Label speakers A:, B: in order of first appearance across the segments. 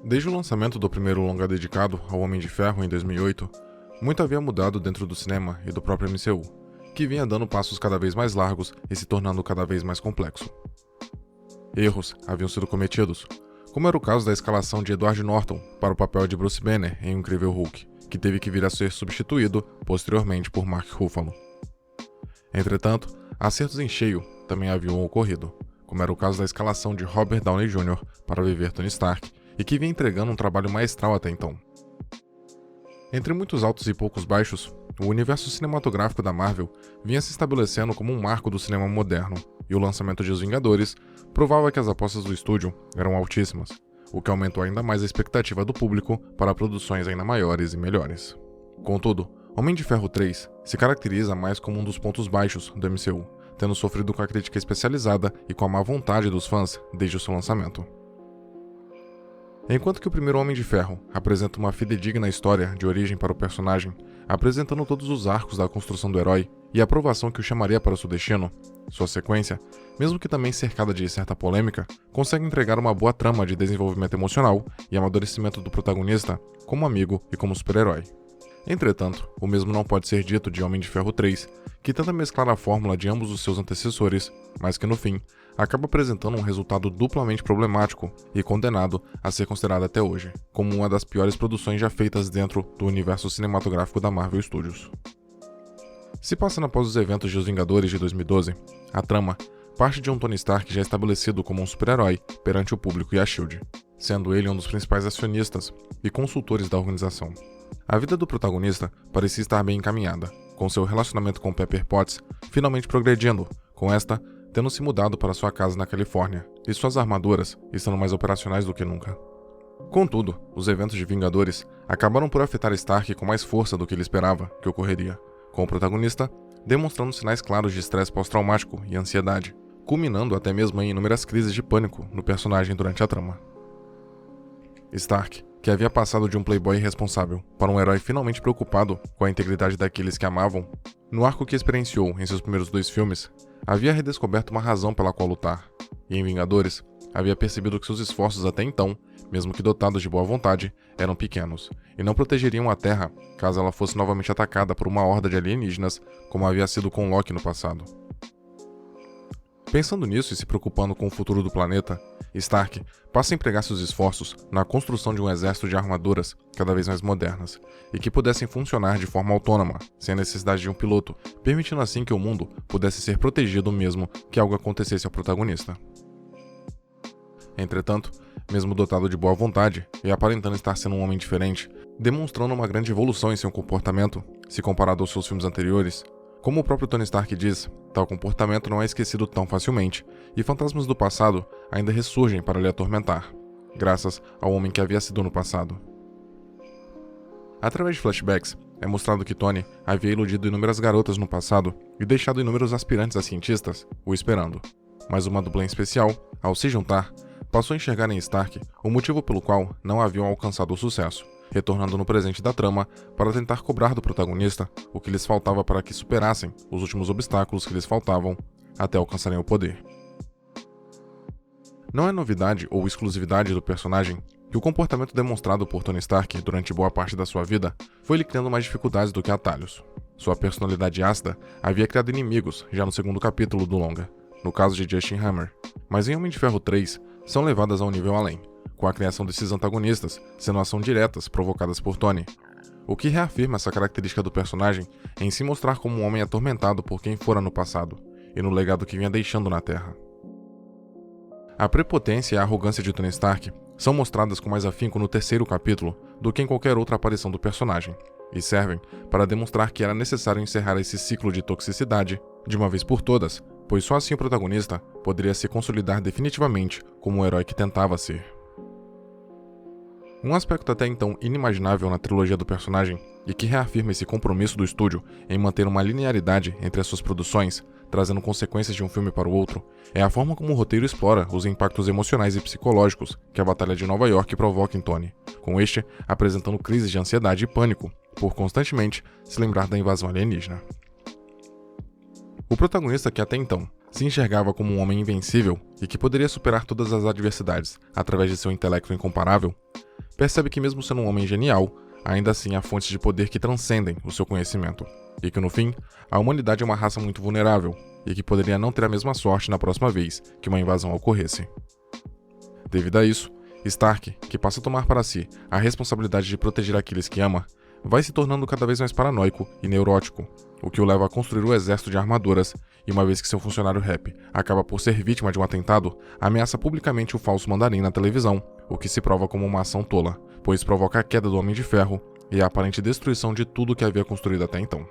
A: Desde o lançamento do primeiro longa dedicado ao Homem de Ferro em 2008, muito havia mudado dentro do cinema e do próprio MCU, que vinha dando passos cada vez mais largos e se tornando cada vez mais complexo. Erros haviam sido cometidos, como era o caso da escalação de Edward Norton para o papel de Bruce Banner em O Incrível Hulk, que teve que vir a ser substituído posteriormente por Mark Ruffalo. Entretanto, acertos em cheio também haviam ocorrido, como era o caso da escalação de Robert Downey Jr. para viver Tony Stark, e que vinha entregando um trabalho maestral até então. Entre muitos altos e poucos baixos, o universo cinematográfico da Marvel vinha se estabelecendo como um marco do cinema moderno, e o lançamento de Os Vingadores provava que as apostas do estúdio eram altíssimas, o que aumentou ainda mais a expectativa do público para produções ainda maiores e melhores. Contudo, Homem de Ferro 3 se caracteriza mais como um dos pontos baixos do MCU, tendo sofrido com a crítica especializada e com a má vontade dos fãs desde o seu lançamento. Enquanto que o primeiro Homem de Ferro apresenta uma fidedigna história de origem para o personagem, apresentando todos os arcos da construção do herói e a aprovação que o chamaria para o seu destino, sua sequência, mesmo que também cercada de certa polêmica, consegue entregar uma boa trama de desenvolvimento emocional e amadurecimento do protagonista como amigo e como super-herói. Entretanto, o mesmo não pode ser dito de Homem de Ferro 3, que tenta mesclar a fórmula de ambos os seus antecessores, mas que no fim, acaba apresentando um resultado duplamente problemático e condenado a ser considerado até hoje como uma das piores produções já feitas dentro do universo cinematográfico da Marvel Studios. Se passando após os eventos de Os Vingadores de 2012, a trama parte de um Tony Stark já estabelecido como um super-herói perante o público e a SHIELD, sendo ele um dos principais acionistas e consultores da organização. A vida do protagonista parecia estar bem encaminhada, com seu relacionamento com Pepper Potts finalmente progredindo, com esta tendo se mudado para sua casa na Califórnia, e suas armaduras estando mais operacionais do que nunca. Contudo, os eventos de Vingadores acabaram por afetar Stark com mais força do que ele esperava que ocorreria, com o protagonista demonstrando sinais claros de estresse pós-traumático e ansiedade, culminando até mesmo em inúmeras crises de pânico no personagem durante a trama. Stark, que havia passado de um playboy irresponsável para um herói finalmente preocupado com a integridade daqueles que amavam, no arco que experienciou em seus primeiros 2 filmes, havia redescoberto uma razão pela qual lutar, e em Vingadores, havia percebido que seus esforços até então, mesmo que dotados de boa vontade, eram pequenos, e não protegeriam a Terra caso ela fosse novamente atacada por uma horda de alienígenas, como havia sido com Loki no passado. Pensando nisso e se preocupando com o futuro do planeta, Stark passa a empregar seus esforços na construção de um exército de armaduras cada vez mais modernas e que pudessem funcionar de forma autônoma, sem a necessidade de um piloto, permitindo assim que o mundo pudesse ser protegido mesmo que algo acontecesse ao protagonista. Entretanto, mesmo dotado de boa vontade e aparentando estar sendo um homem diferente, demonstrando uma grande evolução em seu comportamento, se comparado aos seus filmes anteriores, como o próprio Tony Stark diz, tal comportamento não é esquecido tão facilmente, e fantasmas do passado ainda ressurgem para lhe atormentar, graças ao homem que havia sido no passado. Através de flashbacks, é mostrado que Tony havia iludido inúmeras garotas no passado e deixado inúmeros aspirantes a cientistas o esperando. Mas uma dupla em especial, ao se juntar, passou a enxergar em Stark o motivo pelo qual não haviam alcançado o sucesso, retornando no presente da trama para tentar cobrar do protagonista o que lhes faltava para que superassem os últimos obstáculos que lhes faltavam até alcançarem o poder. Não é novidade ou exclusividade do personagem que o comportamento demonstrado por Tony Stark durante boa parte da sua vida foi lhe criando mais dificuldades do que atalhos. Sua personalidade ácida havia criado inimigos já no segundo capítulo do longa, no caso de Justin Hammer, mas em Homem de Ferro 3 são levadas a um nível além, com a criação desses antagonistas sendo ação diretas provocadas por Tony, o que reafirma essa característica do personagem em se mostrar como um homem atormentado por quem fora no passado e no legado que vinha deixando na Terra. A prepotência e a arrogância de Tony Stark são mostradas com mais afinco no 3º capítulo do que em qualquer outra aparição do personagem, e servem para demonstrar que era necessário encerrar esse ciclo de toxicidade de uma vez por todas, pois só assim o protagonista poderia se consolidar definitivamente como o herói que tentava ser. Um aspecto até então inimaginável na trilogia do personagem e que reafirma esse compromisso do estúdio em manter uma linearidade entre as suas produções, trazendo consequências de um filme para o outro, é a forma como o roteiro explora os impactos emocionais e psicológicos que a Batalha de Nova York provoca em Tony, com este apresentando crises de ansiedade e pânico por constantemente se lembrar da invasão alienígena. O protagonista, que até então se enxergava como um homem invencível e que poderia superar todas as adversidades através de seu intelecto incomparável, percebe que mesmo sendo um homem genial, ainda assim há fontes de poder que transcendem o seu conhecimento, e que no fim, a humanidade é uma raça muito vulnerável, e que poderia não ter a mesma sorte na próxima vez que uma invasão ocorresse. Devido a isso, Stark, que passa a tomar para si a responsabilidade de proteger aqueles que ama, vai se tornando cada vez mais paranoico e neurótico, o que o leva a construir o exército de armaduras, e uma vez que seu funcionário Happy acaba por ser vítima de um atentado, ameaça publicamente o falso mandarim na televisão, o que se prova como uma ação tola, pois provoca a queda do Homem de Ferro e a aparente destruição de tudo que havia construído até então.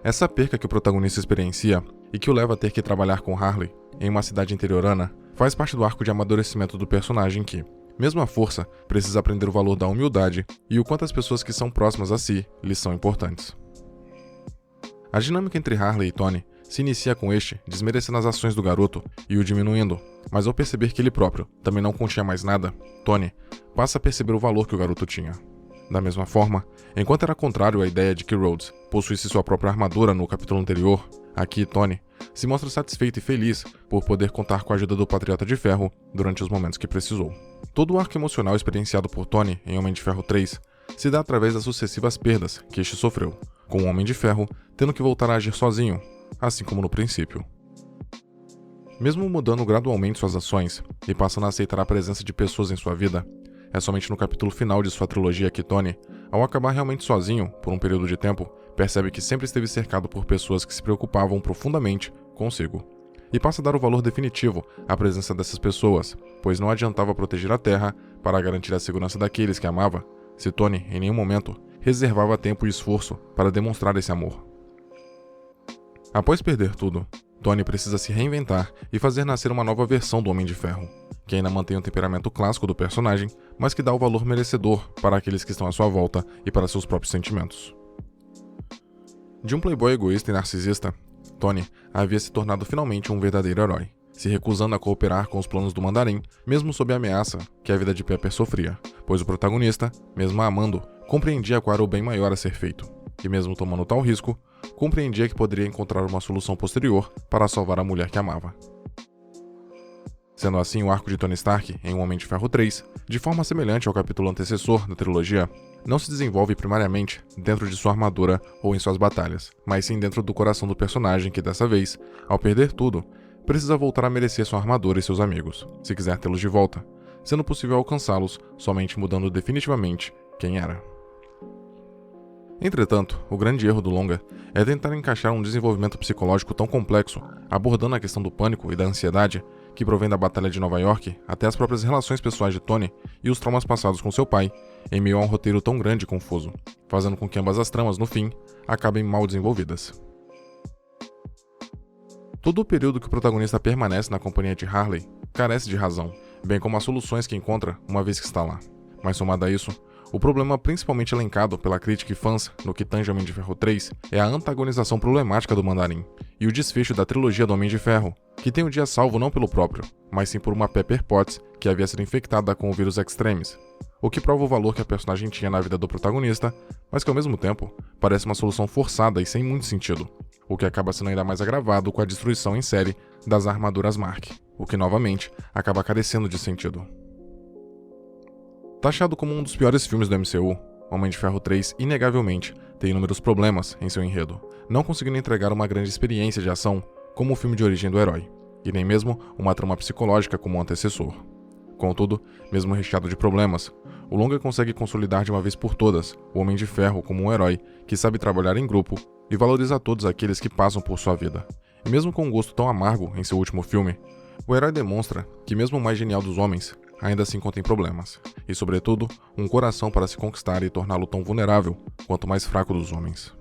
A: Essa perca que o protagonista experiencia e que o leva a ter que trabalhar com Harley em uma cidade interiorana faz parte do arco de amadurecimento do personagem que, mesmo à força, precisa aprender o valor da humildade e o quanto as pessoas que são próximas a si lhe são importantes. A dinâmica entre Harley e Tony se inicia com este desmerecendo as ações do garoto e o diminuindo, mas ao perceber que ele próprio também não continha mais nada, Tony passa a perceber o valor que o garoto tinha. Da mesma forma, enquanto era contrário à ideia de que Rhodes possuísse sua própria armadura no capítulo anterior, aqui Tony se mostra satisfeito e feliz por poder contar com a ajuda do Patriota de Ferro durante os momentos que precisou. Todo o arco emocional experienciado por Tony em Homem de Ferro 3 se dá através das sucessivas perdas que este sofreu, com o Homem de Ferro tendo que voltar a agir sozinho, assim como no princípio. Mesmo mudando gradualmente suas ações e passando a aceitar a presença de pessoas em sua vida, é somente no capítulo final de sua trilogia que Tony, ao acabar realmente sozinho por um período de tempo, percebe que sempre esteve cercado por pessoas que se preocupavam profundamente consigo. E passa a dar o valor definitivo à presença dessas pessoas, pois não adiantava proteger a Terra para garantir a segurança daqueles que amava, se Tony, em nenhum momento, reservava tempo e esforço para demonstrar esse amor. Após perder tudo, Tony precisa se reinventar e fazer nascer uma nova versão do Homem de Ferro, que ainda mantém o temperamento clássico do personagem, mas que dá o valor merecedor para aqueles que estão à sua volta e para seus próprios sentimentos. De um playboy egoísta e narcisista, Tony havia se tornado finalmente um verdadeiro herói, se recusando a cooperar com os planos do Mandarim, mesmo sob a ameaça que a vida de Pepper sofria, pois o protagonista, mesmo a amando, compreendia qual era o bem maior a ser feito, e mesmo tomando tal risco, compreendia que poderia encontrar uma solução posterior para salvar a mulher que amava. Sendo assim, o arco de Tony Stark em O Homem de Ferro 3, de forma semelhante ao capítulo antecessor da trilogia, não se desenvolve primariamente dentro de sua armadura ou em suas batalhas, mas sim dentro do coração do personagem que dessa vez, ao perder tudo, precisa voltar a merecer sua armadura e seus amigos, se quiser tê-los de volta, sendo possível alcançá-los somente mudando definitivamente quem era. Entretanto, o grande erro do longa é tentar encaixar um desenvolvimento psicológico tão complexo, abordando a questão do pânico e da ansiedade, que provém da Batalha de Nova York até as próprias relações pessoais de Tony e os traumas passados com seu pai, em meio a um roteiro tão grande e confuso, fazendo com que ambas as tramas, no fim, acabem mal desenvolvidas. Todo o período que o protagonista permanece na companhia de Harley carece de razão, bem como as soluções que encontra uma vez que está lá. Mas somado a isso, o problema principalmente elencado pela crítica e fãs no que tange Homem de Ferro 3 é a antagonização problemática do Mandarim e o desfecho da trilogia do Homem de Ferro, que tem o dia salvo não pelo próprio, mas sim por uma Pepper Potts que havia sido infectada com o vírus Extremis, o que prova o valor que a personagem tinha na vida do protagonista, mas que ao mesmo tempo parece uma solução forçada e sem muito sentido, o que acaba sendo ainda mais agravado com a destruição em série das armaduras Mark, o que novamente acaba carecendo de sentido. Taxado como um dos piores filmes do MCU, Homem de Ferro 3 inegavelmente tem inúmeros problemas em seu enredo, não conseguindo entregar uma grande experiência de ação como o filme de origem do herói, e nem mesmo uma trama psicológica como o antecessor. Contudo, mesmo recheado de problemas, o longa consegue consolidar de uma vez por todas o Homem de Ferro como um herói que sabe trabalhar em grupo e valoriza todos aqueles que passam por sua vida. E mesmo com um gosto tão amargo em seu último filme, o herói demonstra que mesmo o mais genial dos homens ainda assim contém problemas, e sobretudo, um coração para se conquistar e torná-lo tão vulnerável quanto o mais fraco dos homens.